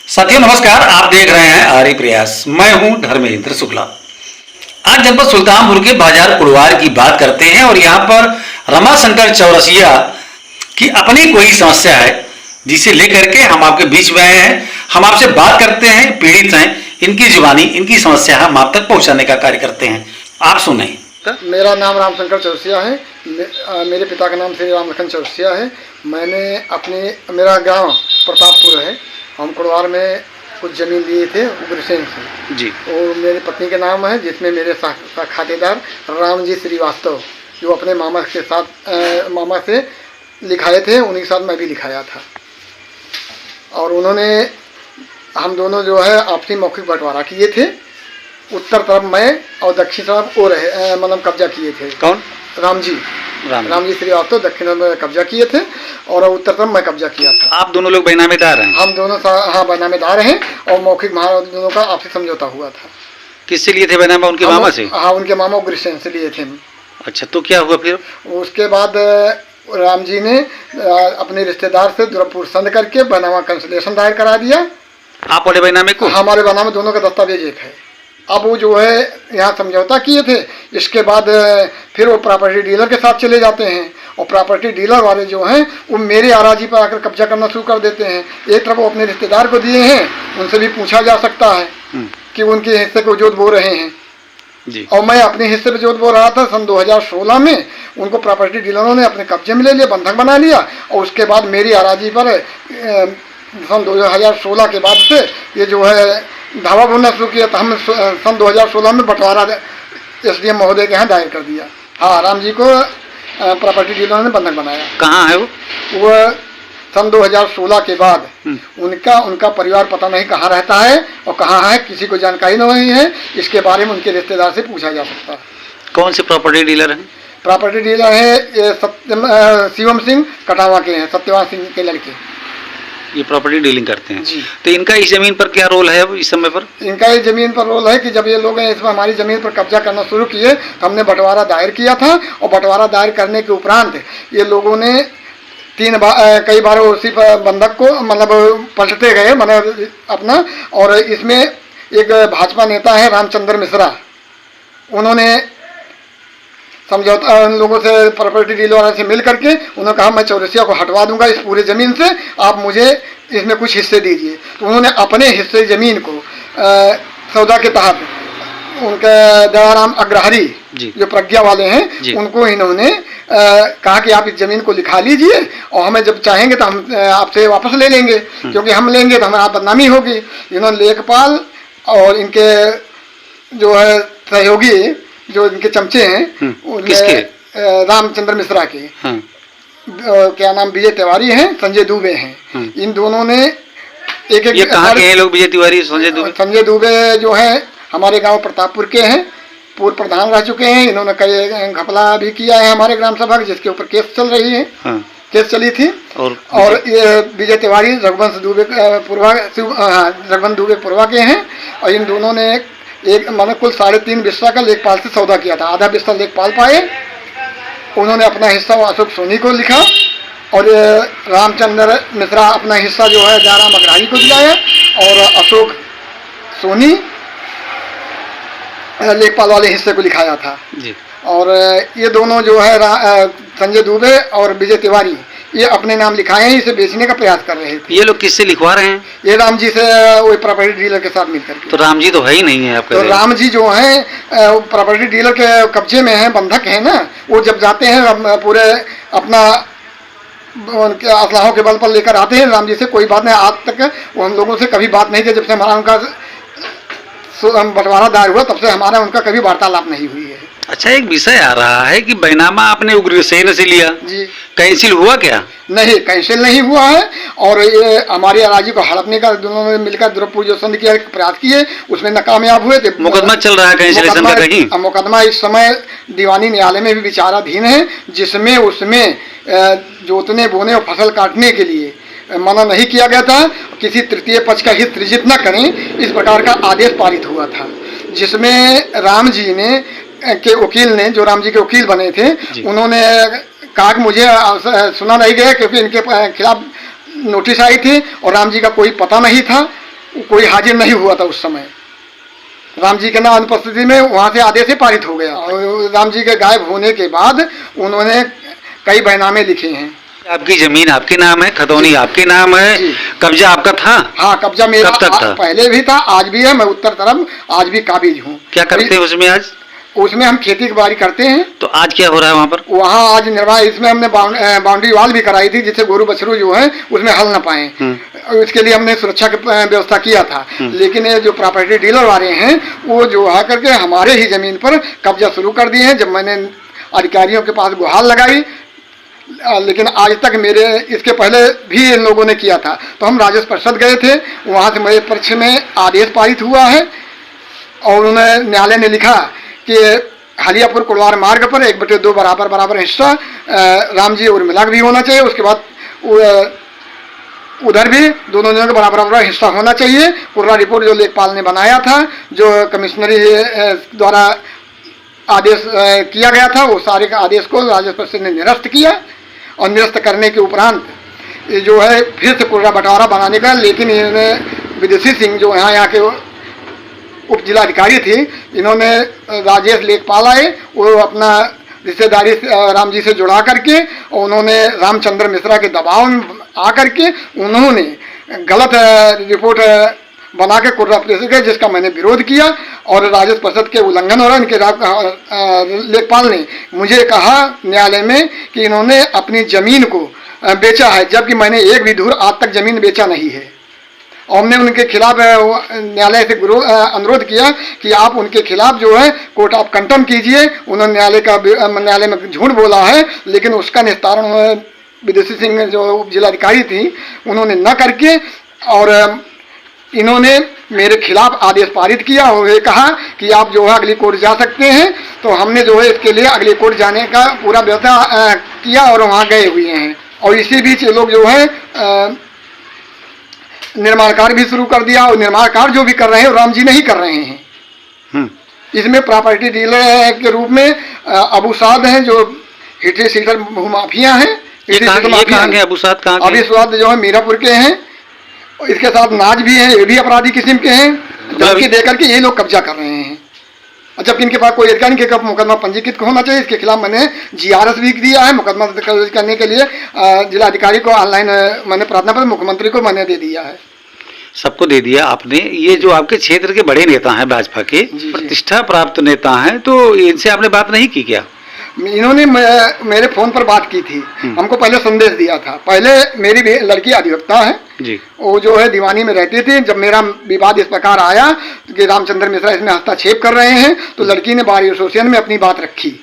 साथियों नमस्कार, आप देख रहे हैं आर्य प्रयास। मैं हूं धर्मेंद्र शुक्ला। आज जनपद सुल्तानपुर के बाजार कुड़वार की बात करते हैं और यहां पर रमाशंकर चौरसिया की अपनी कोई समस्या है जिसे लेकर के हम आपके बीच में आए हैं। हम आपसे बात करते हैं, पीड़ित हैं, इनकी जुबानी, इनकी समस्या हम आप तक पहुंचाने का कार्य करते हैं। आप सुने। मेरा नाम रामशंकर चौरसिया है। मेरे पिता का नाम श्री राम लखन चौरसिया है। मेरा गांव प्रतापपुर है। हम कुड़वार में कुछ ज़मीन लिए थे उग्रसेन से जी, और मेरी पत्नी के नाम है, जिसमें मेरे खातेदार रामजी श्रीवास्तव, जो अपने मामा के साथ मामा से लिखाए थे, उन्हीं के साथ मैं भी लिखाया था। और उन्होंने हम दोनों जो है आपसी मौखिक बंटवारा किए थे। उत्तर तरफ मैं और दक्षिण तरफ वो रहे, मतलब कब्जा किए थे। कौन? रामजी श्रीवास्तव दक्षिण में कब्जा किए थे और उत्तर तरफ मैं कब्जा किया था। आप दोनों लोग बैनामेदार हैं? हम दोनों बैनामेदार हैं और मौखिक दोनों का आपसी समझौता हुआ था। किससे लिए थे बैनामा? उनके मामा से? हाँ, उनके मामा उग्रसेन से लिए थे। अच्छा, तो क्या हुआ फिर? उसके बाद राम जी ने अपने रिश्तेदार से दुरपुर संध करके बैनामा कंसलेशन दायर करा दिया। आप वाले बैनामे को? हमारे बैनामे दोनों का दस्तावेज एक है। अब वो जो है यहाँ समझौता किए थे। इसके बाद फिर वो प्रॉपर्टी डीलर के साथ चले जाते हैं और प्रॉपर्टी डीलर वाले जो हैं वो मेरे अराजी पर आकर कब्जा करना शुरू कर देते हैं। एक तरफ वो अपने रिश्तेदार को दिए हैं, उनसे भी पूछा जा सकता है कि उनके हिस्से को जोत बो रहे हैं जी। और मैं अपने हिस्से पे जोत बो रहा था। सन 2016 में उनको प्रॉपर्टी डीलरों ने अपने कब्जे में ले लिया, बंधक बना लिया। और उसके बाद मेरी अराजी पर सन 2016 के बाद से ये जो है धावा बोलना शुरू किया। तो हम सन 2016 में बंटवारा SDM महोदय के यहाँ दायर कर दिया। हाँ, राम जी को प्रॉपर्टी डीलरों ने बंधक बनाया। कहाँ है वो? सन 2016 के बाद उनका परिवार पता नहीं कहाँ रहता है और कहाँ है, किसी को जानकारी नहीं है। इसके बारे में उनके रिश्तेदार से पूछा जा सकता है। कौन से प्रॉपर्टी डीलर हैं? प्रॉपर्टी डीलर है शिवम सिंह कटावा के हैं, सत्यवान सिंह के लड़के। ये प्रॉपर्टी डीलिंग करते हैं जी। तो इनका इस जमीन पर क्या रोल है इस समय पर? इनका इस जमीन पर रोल है कि जब ये लोग इसमें हमारी जमीन पर कब्जा करना शुरू किए तो हमने बंटवारा दायर किया था। और बंटवारा दायर करने के उपरांत ये लोगों ने कई बार उसी पर बंधक को मतलब पलटते गए, मतलब अपना। और इसमें एक भाजपा नेता है रामचंद्र मिश्रा, उन्होंने समझौता उन लोगों से प्रॉपर्टी डीलर से मिल करके उन्होंने कहा मैं चौरसिया को हटवा दूंगा इस पूरे ज़मीन से, आप मुझे इसमें कुछ हिस्से दीजिए। तो उन्होंने अपने हिस्से ज़मीन को सौदा के तहत उनके दयाराम अग्रहरी जो प्रज्ञा वाले हैं उनको इन्होंने कहा कि आप इस ज़मीन को लिखा लीजिए और हमें जब चाहेंगे तो हम आपसे वापस ले लेंगे, क्योंकि हम लेंगे तो हमारी बदनामी होगी। इन्होंने लेखपाल और इनके जो है सहयोगी जो इनके चमचे हैं, किसके? रामचंद्र मिश्रा के। क्या नाम, विजय तिवारी हैं, संजय दुबे हैं। इन दोनों ने एक ये कहाँ के हैं लोग? विजय तिवारी, संजय दुबे जो है हमारे गांव प्रतापपुर के हैं, पूर्व प्रधान रह चुके हैं। इन्होंने कई घपला भी किया है हमारे ग्राम सभा, जिसके ऊपर केस चल रही है। केस चली थी। और ये विजय तिवारी रघुवंश दुबे पूर्वा के हैं। और इन दोनों ने एक मैंने कुल 3.5 बिस्सा का लेखपाल से सौदा किया था। आधा बिस्सा लेखपाल पाए, उन्होंने अपना हिस्सा अशोक सोनी को लिखा और रामचंद्र मिश्रा अपना हिस्सा जो है दयाराम अग्रहरी को दिलाया और अशोक सोनी लेखपाल वाले हिस्से को लिखाया था जी। और ये दोनों जो है संजय दुबे और विजय तिवारी ये अपने नाम लिखाए हैं, इसे बेचने का प्रयास कर रहे थे। ये लोग किससे लिखवा रहे हैं? ये राम जी से, वो प्रॉपर्टी डीलर के साथ मिलकर के। तो राम जी तो है ही नहीं है आपके? तो राम जी जो हैं प्रॉपर्टी डीलर के कब्जे में हैं, बंधक हैं ना। वो जब जाते हैं पूरे अपना उनके असलाहों के बल पर लेकर आते हैं। राम जी से कोई बात नहीं, आज तक वो हम लोगों से कभी बात नहीं की। जब से हमारा उनका बंटवारा दायर हुआ तब से हमारा उनका कभी वार्तालाप नहीं हुई है। अच्छा, एक विषय आ रहा है कि बैनामा आपने उग्रसेन से लिया जी, कैंसिल हुआ क्या? नहीं, कैंसिल नहीं हुआ है। और ये हमारी अराजी को हड़पने का दोनों ने मिलकर द्रवपुर जो संधि किया प्रयास किए, उसमें नाकामयाब हुए थे। मुकदमा चल रहा है कैंसिलेशन का कहीं? मुकदमा इस समय दीवानी न्यायालय में भी विचाराधीन है, जिसमें उसमें जोतने बोने और फसल काटने के लिए मना नहीं किया गया था। किसी तृतीय पक्ष का हित सृजित न करें, इस प्रकार का आदेश पारित हुआ था, जिसमें राम जी ने के वकील ने, जो राम जी के वकील बने थे, उन्होंने कहा कि मुझे सुना नहीं गया क्योंकि इनके खिलाफ नोटिस आई थी और राम जी का कोई पता नहीं था। कोई हाजिर नहीं हुआ था उस समय। राम जी के ना अनुपस्थिति में वहाँ से आदेश पारित हो गया। और राम जी के गायब होने के बाद उन्होंने कई बैनामे लिखे हैं। आपकी जमीन आपके नाम है, खतौनी आपके नाम है, जी। कब्जा आपका था? हाँ, कब्जा मेरा कब तक था? पहले भी था, आज भी है। मैं उत्तर तरफ आज भी काबिज हूँ। क्या करते हैं उसमें आज? उसमें हम खेती की बाड़ी करते हैं। तो आज क्या हो रहा है वहाँ पर? वहाँ आज निर्माण, इसमें हमने बाउंड्री वाल भी कराई थी, जिससे गोरू बछरू जो है उसमें हल न पाए। इसके लिए हमने सुरक्षा की व्यवस्था किया था। लेकिन ये जो प्रॉपर्टी डीलर वाले हैं वो जो है करके हमारे ही जमीन पर कब्जा शुरू कर दिए हैं। जब मैंने अधिकारियों के पास गुहार लगाई, लेकिन आज तक मेरे, इसके पहले भी इन लोगों ने किया था, तो हम राजस्व परिषद गए थे। वहाँ से मेरे पक्ष में आदेश पारित हुआ है और उन्हें न्यायालय ने लिखा कि हलियापुर कुड़वार मार्ग पर 1/2 बराबर हिस्सा राम जी और मिलाक भी होना चाहिए। उसके बाद उधर भी दोनों जगह बराबर हिस्सा होना चाहिए। पूरा रिपोर्ट जो लेखपाल ने बनाया था, जो कमिश्नरी द्वारा आदेश किया गया था, वो सारे आदेश को राजस्व परिषद ने निरस्त किया। और निरस्त करने के उपरांत ये जो है फिर से कुर्रा बंटवारा बनाने का, लेकिन इन्होंने विदेशी सिंह जो यहाँ के उप जिलाधिकारी थी, इन्होंने राजेश लेखपाल आए, वो अपना रिश्तेदारी राम जी से जुड़ा करके और उन्होंने रामचंद्र मिश्रा के दबाव में आकर के उन्होंने गलत रिपोर्ट बना के कुर्रा प्रेषित गए, जिसका मैंने विरोध किया और राजस्व परिषद के उल्लंघन हो रहा है। इनके लेखपाल ने मुझे कहा न्यायालय में कि इन्होंने अपनी जमीन को बेचा है, जबकि मैंने एक भी धूर आज तक जमीन बेचा नहीं है। और हमने उनके खिलाफ न्यायालय से अनुरोध किया कि आप उनके खिलाफ जो है कोर्ट ऑफ कंटेम्प्ट कीजिए। उन्होंने न्यायालय में झूठ बोला है, लेकिन उसका निस्तारण विदेशी सिंह जो उप जिलाधिकारी थी उन्होंने न करके और इन्होंने मेरे खिलाफ आदेश पारित किया और ये कहा कि आप जो है अगली कोर्ट जा सकते हैं। तो हमने जो है इसके लिए अगली कोर्ट जाने का पूरा व्यवस्था किया और वहाँ गए हुए हैं। और इसी बीच ये लोग जो है निर्माण कार्य भी शुरू कर दिया और निर्माण कार्य जो भी कर रहे हैं राम जी नहीं कर रहे हैं। इसमें प्रॉपर्टी डीलर के रूप में अबू साद हैं, जो हिटे सीटर भूमाफिया हैं। अबू साद जो है मीरापुर के हैं। इसके साथ नाज भी हैं, ये भी अपराधी किस्म के हैं। धमकी देकर के ये लोग कब्जा कर रहे हैं, जबकि इनके पास कोई अधिकार नहीं। इनके मुकदमा पंजीकृत होना चाहिए। इसके खिलाफ मैंने GRS भी दिया है। मुकदमा करने के लिए जिलाधिकारी को ऑनलाइन मैंने प्रार्थना पत्र मुख्यमंत्री को मैंने दे दिया है। सबको दे दिया आपने। ये जो आपके क्षेत्र के बड़े नेता हैं, भाजपा के प्रतिष्ठा प्राप्त नेता हैं, तो इनसे आपने बात नहीं की क्या? इन्होंने मेरे फोन पर बात की थी। हमको पहले संदेश दिया था। पहले मेरी लड़की अधिवक्ता है जी, वो जो है दीवानी में रहती थी। जब मेरा विवाद इस प्रकार आया कि रामचंद्र मिश्रा इसमें हस्तक्षेप कर रहे हैं, तो लड़की ने बार एसोसिएशन में अपनी बात रखी।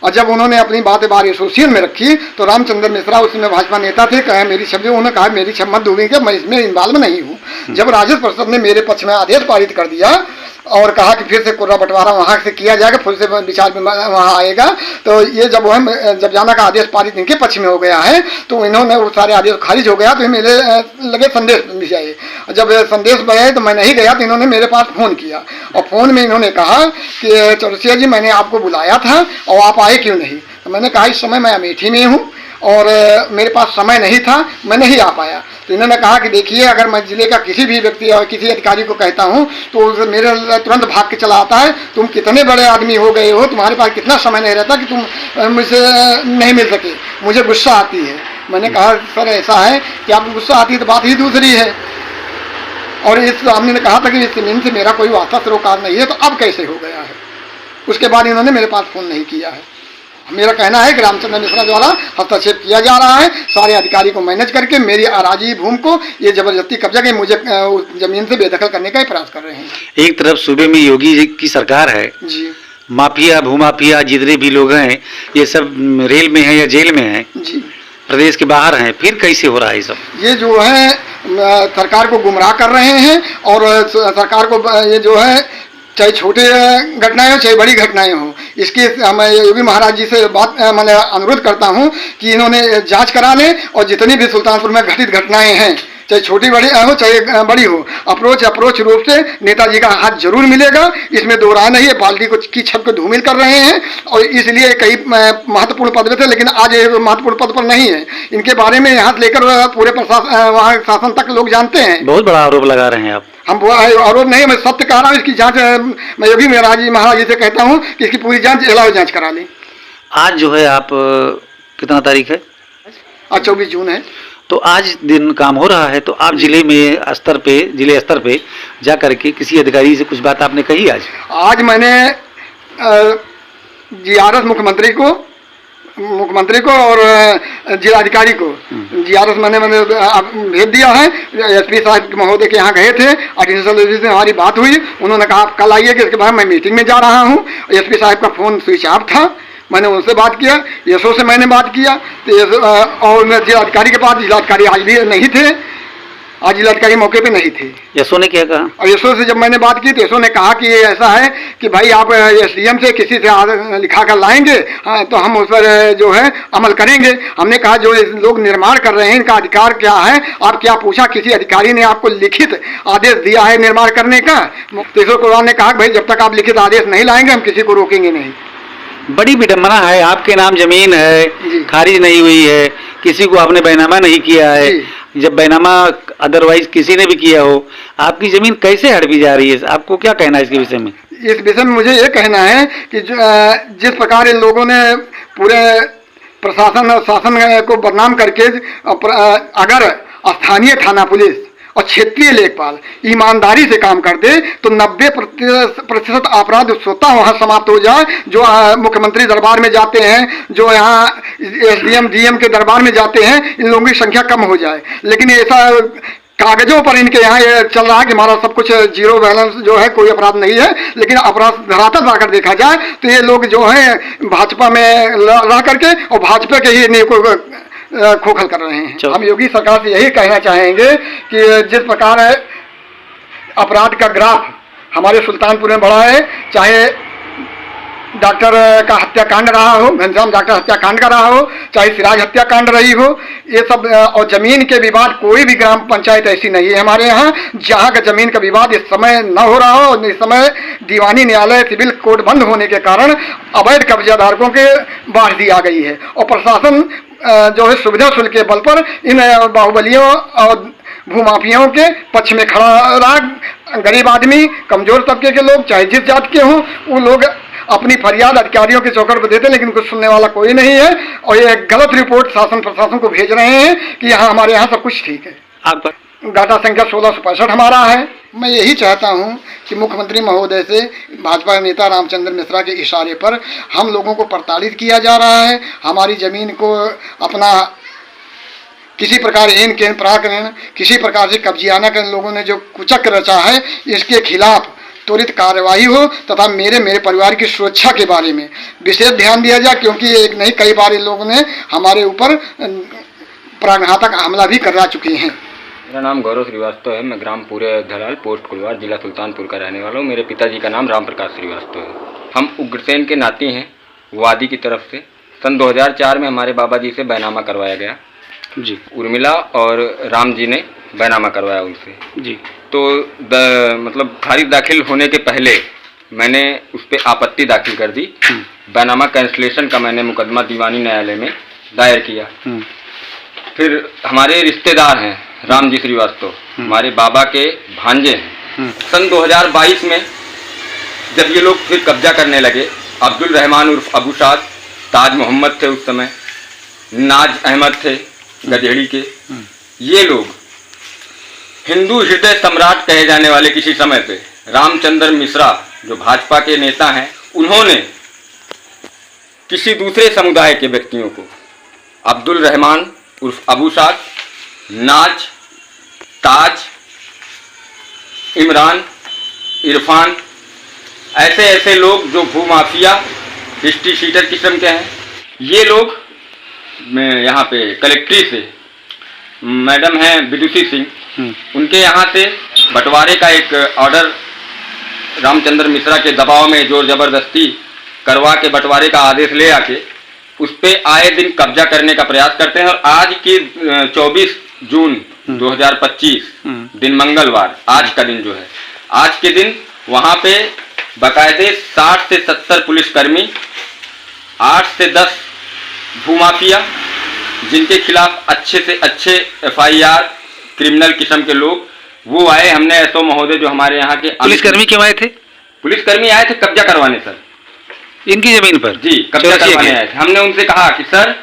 और जब उन्होंने अपनी बात बार एसोसिएशन में रखी तो रामचंद्र मिश्रा उसमें भाजपा नेता थे, कहा मेरी शब्द, उन्होंने कहा मेरी शब्द मत डूबेंगे, मैं इसमें इन्वॉल्व नहीं हूँ। जब राजस्व परिषद ने मेरे पक्ष में आदेश पारित कर दिया और कहा कि फिर से कुर्रा बंटवारा वहाँ से किया जाएगा, फिर से विचार में वहाँ आएगा, तो ये जब जाना का आदेश पारित इनके पक्ष में हो गया है, तो इन्होंने वो सारे आदेश खारिज हो गया। तो मेरे लगे संदेश भिजाए। जब संदेश भेजे तो मैं नहीं गया, तो इन्होंने मेरे पास फ़ोन किया और फ़ोन में इन्होंने कहा कि चौरसिया जी मैंने आपको बुलाया था और आप आए क्यों नहीं? तो मैंने कहा इस समय मैं अमेठी में हूँ और मेरे पास समय नहीं था, मैं नहीं आ पाया। तो इन्होंने कहा कि देखिए, अगर मैं जिले का किसी भी व्यक्ति और किसी अधिकारी को कहता हूं तो मेरे तुरंत भाग के चला आता है। तुम कितने बड़े आदमी हो गए हो, तुम्हारे पास कितना समय नहीं रहता कि तुम मुझसे नहीं मिल सके, मुझे गुस्सा आती है। मैंने कहा सर ऐसा है कि आपको गुस्सा आती है तो बात ही दूसरी है। और इस आदमी ने कहा था कि इस जमीन से मेरा कोई वास्ता सरोकार नहीं है, तो अब कैसे हो गया है? उसके बाद इन्होंने मेरे पास फ़ोन नहीं किया है। मेरा कहना है कि रामचंद्र मिश्रा द्वारा हस्तक्षेप किया जा रहा है। सारे अधिकारी को मैनेज करके मेरी अराजी भूमि को ये जबरदस्ती कब्जा के मुझे उस जमीन से बेदखल करने का ही प्रयास कर रहे हैं। एक तरफ सूबे में योगी जी की सरकार है जी, माफिया भूमाफिया जितने भी लोग हैं ये सब रेल में हैं या जेल में हैं जी, प्रदेश के बाहर हैं, फिर कैसे हो रहा है ये सब? ये जो है सरकार को गुमराह कर रहे हैं और सरकार को ये जो है चाहे छोटे घटनाएं हो चाहे बड़ी घटनाएं हो, इसकी मैं योगी महाराज जी से बात मैं अनुरोध करता हूं कि इन्होंने जांच करा लें और जितनी भी सुल्तानपुर में घटित घटनाएं हैं चाहे छोटी बड़ी हो चाहे बड़ी हो, अप्रोच रूप से नेताजी का हाथ जरूर मिलेगा, इसमें दो राय नहीं है। बाल्टी को की छत को धूमिल कर रहे हैं और इसलिए कई महत्वपूर्ण पद में थे, लेकिन आज ये महत्वपूर्ण पद पर नहीं है। इनके बारे में यहाँ से लेकर पूरे प्रशासन वहाँ शासन तक लोग जानते हैं। बहुत बड़ा आरोप लगा रहे हैं आप। हम वो आरोप नहीं, मैं सत्य कह रहा हूँ। इसकी जांच मैं ये भी महाराज जी से कहता हूँ कि इसकी पूरी जांच एलाव जांच करा लें। आज जो है आप कितना तारीख है? आज 24 जून है। तो आज दिन काम हो रहा है, तो आप जिले स्तर पे जा करके किसी अधिकारी से कुछ बात आपने कही आज? आज मैंने जीआरएस मुख्यमंत्री को और जिलाधिकारी को जीआरएस मैंने भेज दिया है। एसपी साहब महोदय के यहाँ गए थे, एडिशनल एसपी से हमारी बात हुई। उन्होंने कहा आप कल आइए कि इसके बाद मैं मीटिंग में जा रहा हूँ। एसपी साहब का फ़ोन स्विच ऑफ था, मैंने उनसे बात किया, यशो से मैंने बात किया तो और जिलाधिकारी के पास, जिलाधिकारी आज भी नहीं थे, आज जिलाधिकारी मौके पे नहीं थे। यशो ने क्या कहा? और यशो से जब मैंने बात की तो यशो ने कहा कि ये ऐसा है कि भाई आप एसडीएम से किसी से लिखा कर लाएंगे, हाँ, तो हम उस पर जो है अमल करेंगे। हमने कहा जो लोग निर्माण कर रहे हैं इनका अधिकार क्या है, आप क्या पूछा? किसी अधिकारी ने आपको लिखित आदेश दिया है निर्माण करने का? तेजो कुमार ने कहा भाई जब तक आप लिखित आदेश नहीं लाएंगे हम किसी को रोकेंगे नहीं। बड़ी विडम्बना है, आपके नाम जमीन है, खारिज नहीं हुई है, किसी को आपने बैनामा नहीं किया है। जब बैनामा अदरवाइज किसी ने भी किया हो, आपकी जमीन कैसे हड़पी जा रही है? आपको क्या कहना है इसके विषय में? इस विषय में मुझे ये कहना है कि जिस प्रकार इन लोगों ने पूरे प्रशासन और शासन को बदनाम करके अगर स्थानीय थाना पुलिस और क्षेत्रीय लेखपाल ईमानदारी से काम कर दे तो 90% अपराध स्वतः वहाँ समाप्त हो जाए। जो मुख्यमंत्री दरबार में जाते हैं, जो यहाँ एसडीएम डीएम के दरबार में जाते हैं, इन लोगों की संख्या कम हो जाए। लेकिन ऐसा कागजों पर इनके यहाँ ये चल रहा है कि हमारा सब कुछ जीरो बैलेंस जो है, कोई अपराध नहीं है। लेकिन अपराध धरातल लाकर देखा जाए तो ये लोग जो है भाजपा में रह करके और भाजपा के ही नेको खोखल कर रहे हैं। हम योगी सरकार से यही कहना चाहेंगे कि जिस प्रकार अपराध का ग्राफ हमारे सुल्तानपुर में बढ़ा है, चाहे डॉक्टर का हत्याकांड रहा हो, घनश्याम डॉक्टर हत्याकांड का रहा हो, चाहे सिराज हत्याकांड रही हो, ये सब और जमीन के विवाद, कोई भी ग्राम पंचायत ऐसी नहीं है हमारे यहाँ जहाँ का जमीन का विवाद इस समय न हो रहा हो। इस समय दीवानी न्यायालय सिविल कोर्ट बंद होने के कारण अवैध कब्जाधारकों के बाढ़ दी आ गई है और प्रशासन जो है सुविधा शुल्क के बल पर इन बाहुबलियों और भूमाफियाओं के पक्ष में खड़ा रहा। गरीब आदमी, कमजोर तबके के लोग, चाहे जिस जात के हों, वो लोग अपनी फरियाद अधिकारियों के चौकट पर देते, लेकिन कुछ सुनने वाला कोई नहीं है और ये गलत रिपोर्ट शासन प्रशासन को भेज रहे हैं कि यहाँ हमारे यहाँ सब कुछ ठीक है। आप डाटा संख्या 1665 हमारा है। मैं यही चाहता हूँ कि मुख्यमंत्री महोदय से भाजपा नेता रामचंद्र मिश्रा के इशारे पर हम लोगों को प्रताड़ित किया जा रहा है। हमारी ज़मीन को अपना किसी प्रकार एन केन पराकरण किसी प्रकार से कब्जियाना कर लोगों ने जो कुचक्र रचा है, इसके खिलाफ त्वरित कार्रवाई हो तथा मेरे परिवार की सुरक्षा के बारे में विशेष ध्यान दिया जाए, क्योंकि एक नहीं कई बार इन लोगों ने हमारे ऊपर प्राणघातक हमला भी करा चुके हैं। मेरा नाम गौरव श्रीवास्तव है। मैं ग्राम पूरे धलाल, पोस्ट कुलवार, जिला सुल्तानपुर का रहने वाला हूँ। मेरे पिताजी का नाम राम प्रकाश श्रीवास्तव है। हम उग्रसेन के नाती हैं वादी की तरफ से। सन 2004 में हमारे बाबा जी से बैनामा करवाया गया जी। उर्मिला और राम जी ने बैनामा करवाया उनसे जी। तो मतलब खारिज दाखिल होने के पहले मैंने उस पर आपत्ति दाखिल कर दी। बैनामा कैंसलेशन का मैंने मुकदमा दीवानी न्यायालय में दायर किया। फिर हमारे रिश्तेदार हैं राम जी श्रीवास्तव, हमारे बाबा के भांजे हैं। सन 2022 में जब ये लोग फिर कब्जा करने लगे, अब्दुल रहमान उर्फ अबू साद, ताज मोहम्मद थे उस समय, नाज अहमद थे गधेड़ी के, ये लोग हिंदू हृदय सम्राट कहे जाने वाले किसी समय पे रामचंद्र मिश्रा जो भाजपा के नेता हैं, उन्होंने किसी दूसरे समुदाय के व्यक्तियों को अब्दुल रहमान उर्फ अबू साद, नाज, ताज, इमरान, इरफान, ऐसे लोग जो भूमाफिया हिस्ट्री शीटर किस्म के हैं, ये लोग यहाँ पे कलेक्ट्री से मैडम हैं विदुषी सिंह, उनके यहाँ से बंटवारे का एक ऑर्डर रामचंद्र मिश्रा के दबाव में जोर जबरदस्ती करवा के बंटवारे का आदेश ले आके उस पर आए दिन कब्जा करने का प्रयास करते हैं। और आज की 24 जून 2025 दिन मंगलवार, आज का दिन जो है, आज के दिन वहां पे बाकायदे 60 से 70 पुलिसकर्मी, 8 से 10 भूमाफिया, जिनके खिलाफ अच्छे से अच्छे FIR क्रिमिनल किस्म के लोग, वो आए। हमने एसओ महोदय जो हमारे यहाँ के पुलिसकर्मी क्यों आए थे? पुलिसकर्मी आए थे कब्जा करवाने सर, इनकी जमीन पर? जी, कब्जा करवाने आए थे। हमने उनसे कहा कि सर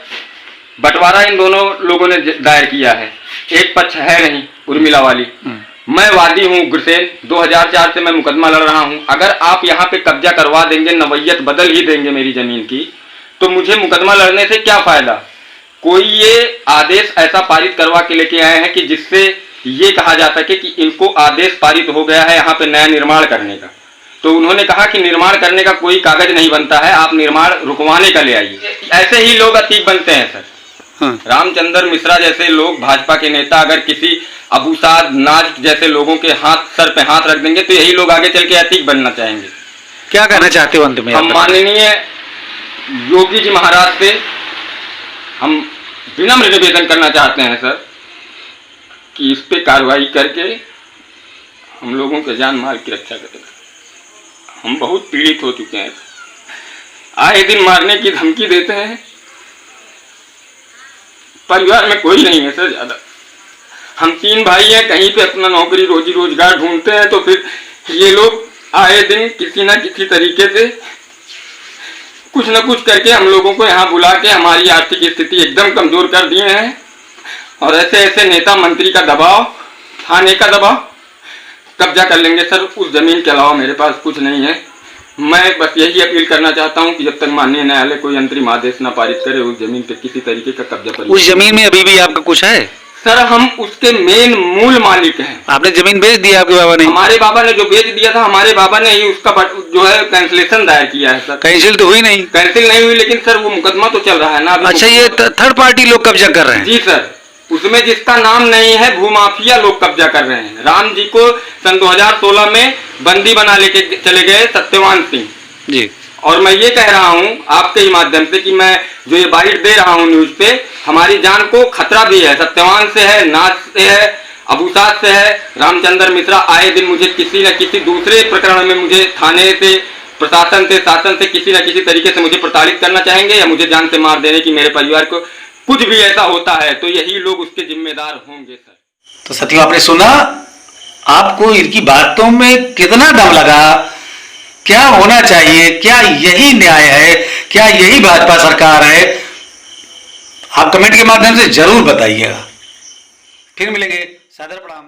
बंटवारा इन दोनों लोगों ने दायर किया है, एक पक्ष है नहीं, उर्मिला वाली, मैं वादी हूँ उग्रसेन, 2004 से मैं मुकदमा लड़ रहा हूँ, अगर आप यहाँ पे कब्जा करवा देंगे, नवैयत बदल ही देंगे मेरी जमीन की, तो मुझे मुकदमा लड़ने से क्या फायदा। कोई ये आदेश ऐसा पारित करवा के लेके आए हैं कि जिससे ये कहा जा सके कि इनको आदेश पारित हो गया है यहाँ पे नया निर्माण करने का। तो उन्होंने कहा कि निर्माण करने का कोई कागज नहीं बनता है, आप निर्माण रुकवाने का ले आइए। ऐसे ही लोग अतीक बनते हैं सर। रामचंद्र मिश्रा जैसे लोग, भाजपा के नेता, अगर किसी अबूसाद नाज जैसे लोगों के हाथ, सर पे हाथ रख देंगे तो यही लोग आगे चल के अतीक बनना चाहेंगे। क्या कहना चाहते हो अंत में? हम माननीय योगी जी महाराज से हम विनम्र निवेदन करना चाहते हैं सर कि इस पे कार्रवाई करके हम लोगों के जान माल की रक्षा करें। हम बहुत पीड़ित हो चुके हैं, आए दिन मारने की धमकी देते हैं, परिवार में कोई नहीं है सर ज्यादा, हम 3 भाई हैं, कहीं पे अपना नौकरी रोजी रोजगार ढूंढते हैं, तो फिर ये लोग आए दिन किसी न किसी तरीके से कुछ न कुछ करके हम लोगों को यहाँ बुला के हमारी आर्थिक स्थिति एकदम कमजोर कर दिए हैं। और ऐसे ऐसे नेता मंत्री का दबाव, थाने का दबाव, कब्जा कर लेंगे सर। उस जमीन के अलावा मेरे पास कुछ नहीं है। मैं बस यही अपील करना चाहता हूं कि जब तक माननीय न्यायालय कोई अंतरिम आदेश न पारित करे, उस जमीन पे किसी तरीके का कब्जा कर। उस जमीन में अभी भी आपका कुछ है? सर हम उसके मेन मूल मालिक हैं। आपने जमीन बेच दिया आपके बाबा ने? हमारे बाबा ने जो बेच दिया था, हमारे बाबा ने ही उसका जो है कैंसिलेशन दायर किया है सर। कैंसिल तो हुई नहीं? कैंसिल नहीं हुई, लेकिन सर वो मुकदमा तो चल रहा है ना। अच्छा, ये थर्ड पार्टी लोग कब्जा कर रहे हैं? जी सर, उसमें जिसका नाम नहीं है, भूमाफिया लोग कब्जा कर रहे हैं। राम जी को सन 2016 में बंदी बना लेके चले गए सत्यवान सिंह जी। और मैं ये कह रहा हूँ आपके ही माध्यम से कि मैं जो ये बाइट दे रहा हूँ न्यूज पे, हमारी जान को खतरा भी है। सत्यवान से है, नाज से है, अबूसाद से है, रामचंद्र मिश्रा आए दिन मुझे किसी न किसी दूसरे प्रकरण में मुझे थाने से, प्रशासन से, शासन से किसी न किसी तरीके से मुझे प्रताड़ित करना चाहेंगे या मुझे जान से मार देने की मेरे परिवार को कुछ भी ऐसा होता है तो यही लोग उसके जिम्मेदार होंगे सर। तो साथियों, आपने सुना, आपको इनकी बातों में कितना दम लगा? क्या होना चाहिए? क्या यही न्याय है? क्या यही भाजपा सरकार है? आप कमेंट के माध्यम से जरूर बताइएगा। फिर मिलेंगे। सादर प्रणाम।